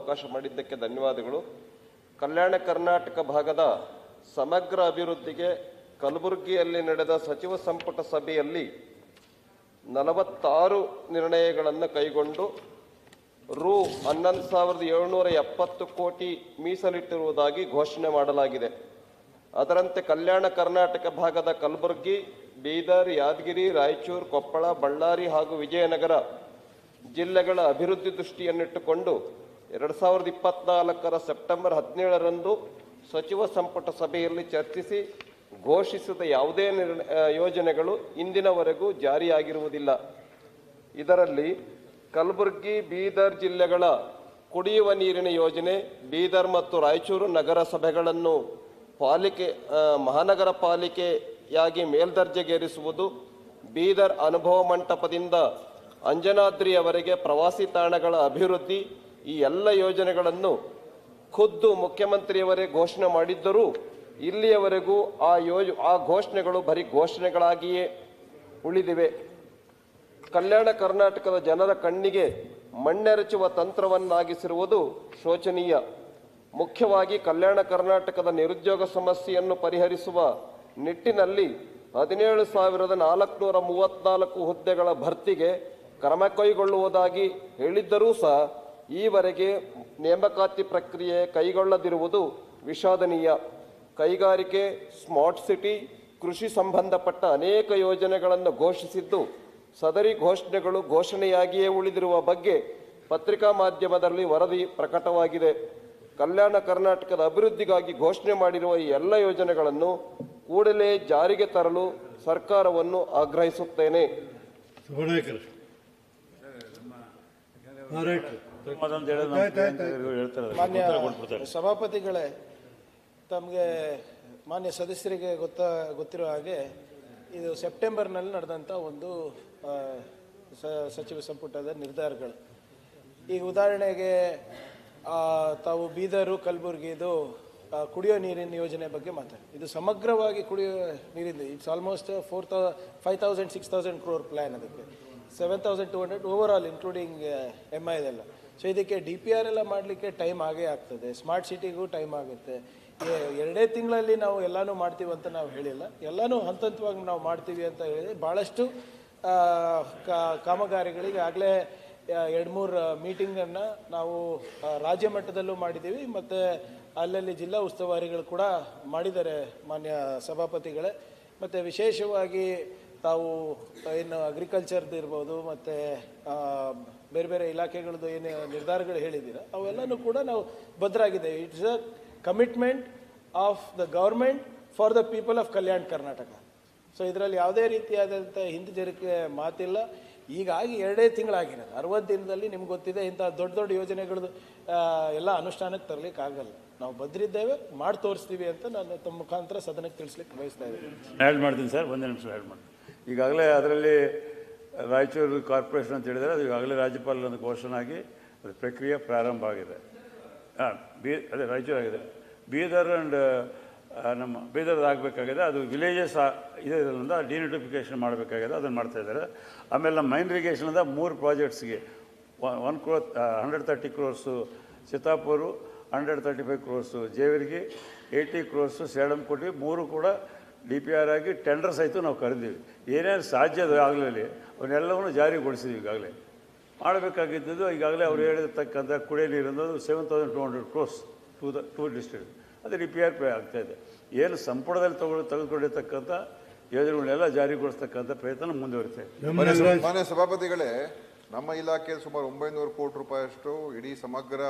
ಅವಕಾಶ ಮಾಡಿದ್ದಕ್ಕೆ ಧನ್ಯವಾದಗಳು. ಕಲ್ಯಾಣ ಕರ್ನಾಟಕ ಭಾಗದ ಸಮಗ್ರ ಅಭಿವೃದ್ಧಿಗೆ ಕಲಬುರಗಿಯಲ್ಲಿ ನಡೆದ ಸಚಿವ ಸಂಪುಟ ಸಭೆಯಲ್ಲಿ 46 ನಿರ್ಣಯಗಳನ್ನು ಕೈಗೊಂಡು ರು 11,770 ಕೋಟಿ ಮೀಸಲಿಟ್ಟಿರುವುದಾಗಿ ಘೋಷಣೆ ಮಾಡಲಾಗಿದೆ. ಅದರಂತೆ ಕಲ್ಯಾಣ ಕರ್ನಾಟಕ ಭಾಗದ ಕಲಬುರಗಿ, ಬೀದರ್, ಯಾದಗಿರಿ, ರಾಯಚೂರು, ಕೊಪ್ಪಳ, ಬಳ್ಳಾರಿ ಹಾಗೂ ವಿಜಯನಗರ ಜಿಲ್ಲೆಗಳ ಅಭಿವೃದ್ಧಿ ದೃಷ್ಟಿಯನ್ನಿಟ್ಟುಕೊಂಡು 2024 ಸೆಪ್ಟೆಂಬರ್ 17ರಂದು ಸಚಿವ ಸಂಪುಟ ಸಭೆಯಲ್ಲಿ ಚರ್ಚಿಸಿ ಘೋಷಿಸಿದ ಯಾವುದೇ ಯೋಜನೆಗಳು ಇಂದಿನವರೆಗೂ ಜಾರಿಯಾಗಿರುವುದಿಲ್ಲ. ಇದರಲ್ಲಿ ಕಲಬುರಗಿ, ಬೀದರ್ ಜಿಲ್ಲೆಗಳ ಕುಡಿಯುವ ನೀರಿನ ಯೋಜನೆ, ಬೀದರ್ ಮತ್ತು ರಾಯಚೂರು ನಗರಸಭೆಗಳನ್ನು ಮಹಾನಗರ ಪಾಲಿಕೆಯಾಗಿ ಮೇಲ್ದರ್ಜೆಗೇರಿಸುವುದು, ಬೀದರ್ ಅನುಭವ ಮಂಟಪದಿಂದ ಅಂಜನಾದ್ರಿಯವರೆಗೆ ಪ್ರವಾಸಿ ತಾಣಗಳ ಅಭಿವೃದ್ಧಿ, ಈ ಎಲ್ಲ ಯೋಜನೆಗಳನ್ನು ಖುದ್ದು ಮುಖ್ಯಮಂತ್ರಿಯವರೇ ಘೋಷಣೆ ಮಾಡಿದ್ದರೂ ಇಲ್ಲಿಯವರೆಗೂ ಆ ಘೋಷಣೆಗಳು ಬರೀ ಘೋಷಣೆಗಳಾಗಿಯೇ ಉಳಿದಿವೆ. ಕಲ್ಯಾಣ ಕರ್ನಾಟಕದ ಜನರ ಕಣ್ಣಿಗೆ ಮಣ್ಣೆರಚುವ ತಂತ್ರವನ್ನಾಗಿಸಿರುವುದು ಶೋಚನೀಯ. ಮುಖ್ಯವಾಗಿ ಕಲ್ಯಾಣ ಕರ್ನಾಟಕದ ನಿರುದ್ಯೋಗ ಸಮಸ್ಯೆಯನ್ನು ಪರಿಹರಿಸುವ ನಿಟ್ಟಿನಲ್ಲಿ 17,434 ಹುದ್ದೆಗಳ ಭರ್ತಿಗೆ ಕ್ರಮ ಕೈಗೊಳ್ಳುವುದಾಗಿ ಹೇಳಿದ್ದರೂ ಸಹ ಈವರೆಗೆ ನೇಮಕಾತಿ ಪ್ರಕ್ರಿಯೆ ಕೈಗೊಳ್ಳದಿರುವುದು ವಿಷಾದನೀಯ. ಕೈಗಾರಿಕೆ, ಸ್ಮಾರ್ಟ್ ಸಿಟಿ, ಕೃಷಿ ಸಂಬಂಧಪಟ್ಟ ಅನೇಕ ಯೋಜನೆಗಳನ್ನು ಘೋಷಿಸಿದ್ದು ಸದರಿ ಘೋಷಣೆಗಳು ಘೋಷಣೆಯಾಗಿಯೇ ಉಳಿದಿರುವ ಬಗ್ಗೆ ಪತ್ರಿಕಾ ಮಾಧ್ಯಮದಲ್ಲಿ ವರದಿ ಪ್ರಕಟವಾಗಿದೆ. ಕಲ್ಯಾಣ ಕರ್ನಾಟಕದ ಅಭಿವೃದ್ಧಿಗಾಗಿ ಘೋಷಣೆ ಮಾಡಿರುವ ಈ ಎಲ್ಲ ಯೋಜನೆಗಳನ್ನು ಕೂಡಲೇ ಜಾರಿಗೆ ತರಲು ಸರ್ಕಾರವನ್ನು ಆಗ್ರಹಿಸುತ್ತೇನೆ. ಮಾನ್ಯ ಸಭಾಪತಿಗಳೇ, ತಮಗೆ ಮಾನ್ಯ ಸದಸ್ಯರಿಗೆ ಗೊತ್ತಿರೋ ಹಾಗೆ ಇದು ಸೆಪ್ಟೆಂಬರ್ನಲ್ಲಿ ನಡೆದಂಥ ಒಂದು ಸಚಿವ ಸಂಪುಟದ ನಿರ್ಧಾರಗಳು. ಈಗ ಉದಾಹರಣೆಗೆ ತಾವು ಬೀದರು, ಕಲಬುರಗಿದು ಕುಡಿಯೋ ನೀರಿನ ಯೋಜನೆ ಬಗ್ಗೆ ಮಾತಾಡಿ. ಇದು ಸಮಗ್ರವಾಗಿ ಕುಡಿಯೋ ನೀರಿಂದ ಇಟ್ಸ್ ಆಲ್ಮೋಸ್ಟ್ 5,000-6,000 crore ಪ್ಲ್ಯಾನ್. ಅದಕ್ಕೆ 7,200 ಓವರ್ ಆಲ್ ಇನ್ಕ್ಲೂಡಿಂಗ್ MIದೆಲ್ಲ. ಸೊ ಇದಕ್ಕೆ DPR ಎಲ್ಲ ಮಾಡಲಿಕ್ಕೆ ಟೈಮ್ ಆಗೇ ಆಗ್ತದೆ. ಸ್ಮಾರ್ಟ್ ಸಿಟಿಗೂ ಟೈಮ್ ಆಗುತ್ತೆ. 2 ತಿಂಗಳಲ್ಲಿ ನಾವು ಎಲ್ಲನೂ ಮಾಡ್ತೀವಿ ಅಂತ ನಾವು ಹೇಳಿಲ್ಲ. ಎಲ್ಲನೂ ಹಂತ ಹಂತವಾಗಿ ನಾವು ಮಾಡ್ತೀವಿ ಅಂತ ಹೇಳಿದ್ರೆ ಭಾಳಷ್ಟು ಕಾಮಗಾರಿಗಳಿಗೆ ಆಗಲೇ 2-3 ಮೀಟಿಂಗನ್ನು ನಾವು ರಾಜ್ಯ ಮಟ್ಟದಲ್ಲೂ ಮಾಡಿದ್ದೀವಿ ಮತ್ತು ಅಲ್ಲಲ್ಲಿ ಜಿಲ್ಲಾ ಉಸ್ತುವಾರಿಗಳು ಕೂಡ ಮಾಡಿದ್ದಾರೆ ಮಾನ್ಯ ಸಭಾಪತಿಗಳೇ. ಮತ್ತು ವಿಶೇಷವಾಗಿ ತಾವು ಏನು ಅಗ್ರಿಕಲ್ಚರ್ದು ಇರ್ಬೋದು ಮತ್ತು ಬೇರೆ ಬೇರೆ ಇಲಾಖೆಗಳದ್ದು ಏನು ನಿರ್ಧಾರಗಳು ಹೇಳಿದ್ದೀರ ಅವೆಲ್ಲನೂ ಕೂಡ ನಾವು ಭದ್ರಾಗಿದೆ. It's a commitment of the government for the people of Kalyana Karnataka. So ಇದರಲ್ಲಿ ಯಾವುದೇ ರೀತಿಯಾದಂಥ ಹಿಂಜರಿಕೆ ಮಾತಿಲ್ಲ. ಹೀಗಾಗಿ 2 ತಿಂಗಳಾಗಿದೆ. 60 ದಿನದಲ್ಲಿ ನಿಮ್ಗೆ ಗೊತ್ತಿದೆ ಇಂಥ ದೊಡ್ಡ ದೊಡ್ಡ ಯೋಜನೆಗಳದ್ದು ಎಲ್ಲ ಅನುಷ್ಠಾನಕ್ಕೆ ತರಲಿಕ್ಕೆ ಆಗಲ್ಲ. ನಾವು ಭದ್ರಿದ್ದೇವೆ, ಮಾಡಿ ತೋರಿಸ್ತೀವಿ ಅಂತ ನಾನು ತಮ್ಮ ಮುಖಾಂತರ ಸದನಕ್ಕೆ ತಿಳಿಸ್ಲಿಕ್ಕೆ ಬಯಸ್ತಾ ಇದ್ದೀನಿ. ಆ್ಯಡ್ ಮಾಡ್ತೀನಿ ಸರ್, ಒಂದೇ ನಿಮಿಷ ಆ್ಯಡ್ ಮಾಡ್ತೀನಿ. ಈಗಾಗಲೇ ಅದರಲ್ಲಿ ರಾಯಚೂರು ಕಾರ್ಪೊರೇಷನ್ ಅಂತ ಹೇಳಿದರೆ ಅದು ಈಗಾಗಲೇ ರಾಜ್ಯಪಾಲರ ಘೋಷಣೆ ಆಗಿ ಅದು ಪ್ರಕ್ರಿಯೆ ಪ್ರಾರಂಭ ಆಗಿದೆ. ಅದೇ ರಾಯಚೂರು ಆಗಿದೆ. ಬೀದರ್ ಆ್ಯಂಡ್ ನಮ್ಮ ಬೀದರ್ದು ಆಗಬೇಕಾಗಿದೆ. ಅದು ವಿಲೇಜಸ್ ಇದರಿಂದ ಡಿನೋಟಿಫಿಕೇಷನ್ ಮಾಡಬೇಕಾಗಿದೆ, ಅದನ್ನು ಮಾಡ್ತಾಯಿದ್ದಾರೆ. ಆಮೇಲೆ ನಮ್ಮ main ಇರಿಗೇಷನಿಂದ 3 ಪ್ರಾಜೆಕ್ಟ್ಸ್ಗೆ 130 crores ಚಿತ್ತಾಪುರು, 135 crores Jevargi, 80 crores ಸೇಡಂಕೋಟೆ, 3 ಕೂಡ DPR ಆಗಿ ಟೆಂಡರ್ ಸಹಿತ ನಾವು ಕರೆದೀವಿ. ಏನೇನು ಸಾಧ್ಯ ಆಗಲಿ ಅವನ್ನೆಲ್ಲವನ್ನು ಜಾರಿಗೊಳಿಸಿದ್ವಿ. ಈಗಾಗಲೇ ಮಾಡಬೇಕಾಗಿದ್ದು ಈಗಾಗಲೇ ಅವರು ಹೇಳಿರ್ತಕ್ಕಂಥ ಕುಡಿಯ ನೀರಿಂದು 7,200 crores ಟು ಡಿಸ್ಟ್ರಿಕ್ಟ್ ಅದು DPR ಆಗ್ತಾಯಿದೆ. ಏನು ಸಂಪುಟದಲ್ಲಿ ತೆಗೆದುಕೊಂಡಿರ್ತಕ್ಕಂಥ ಯೋಜನೆಗಳನ್ನೆಲ್ಲ ಜಾರಿಗೊಳಿಸ್ತಕ್ಕಂಥ ಪ್ರಯತ್ನ ಮುಂದುವರಿತಾ ಇದೆ. ಮಾನ್ಯ ಸಭಾಪತಿಗಳೇ, ನಮ್ಮ ಇಲಾಖೆ ಸುಮಾರು 900 ಕೋಟಿ ರೂಪಾಯಿಯಷ್ಟು ಇಡೀ ಸಮಗ್ರ